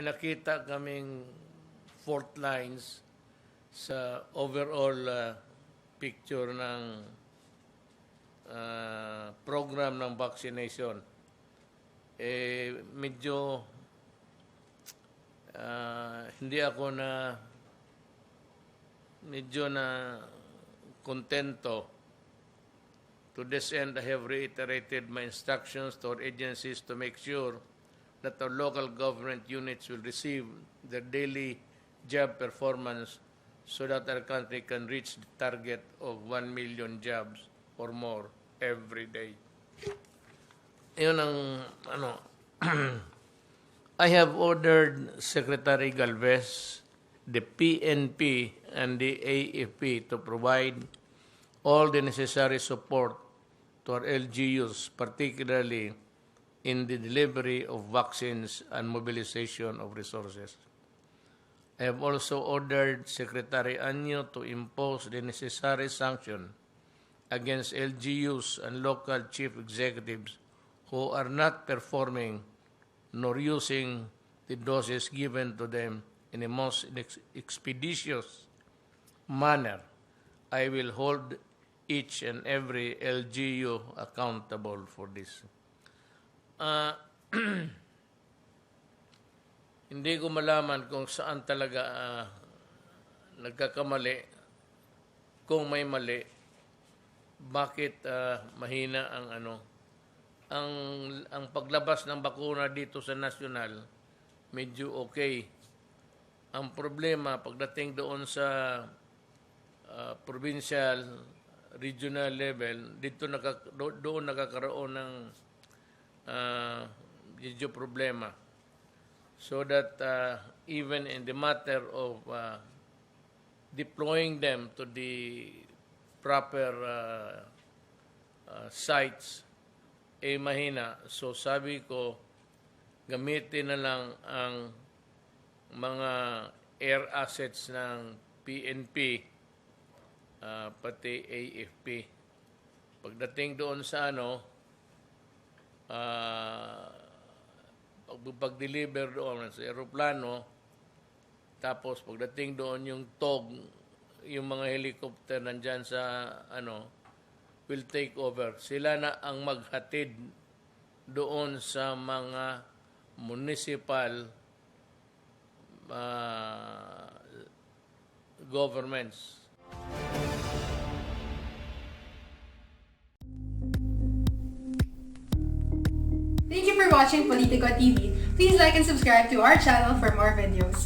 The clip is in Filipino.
may nakita kaming fault lines sa overall picture ng program ng vaccination. Medyo hindi ako medyo na kontento. To this end, I have reiterated my instructions to our agencies to make sure that our local government units will receive their daily job performance so that our country can reach the target of 1 million jobs or more every day. Yun ang I have ordered Secretary Galvez, the PNP, and the AFP to provide all the necessary support to our LGUs, particularly in the delivery of vaccines and mobilization of resources. I have also ordered Secretary Anyo to impose the necessary sanction against LGUs and local chief executives who are not performing nor using the doses given to them in a most expeditious manner. I will hold each and every LGU accountable for this. Hindi ko malaman kung saan talaga nagkakamali, kung may mali, bakit mahina ang paglabas ng bakuna dito sa national, medyo okay. Ang problema pagdating doon sa provincial, regional level, doon nakakaroon ng medyo problema. So that even in the matter of deploying them to the proper sites, mahina. So sabi ko, gamitin na lang ang mga air assets ng PNP, pati AFP. Pagdating doon sa pag-deliver doon sa aeroplano, tapos pagdating doon yung TOG, yung mga helicopter nandyan sa will take over. Sila na ang maghatid doon sa mga municipal governments. Thank you for watching Politico TV. Please like and subscribe to our channel for more videos.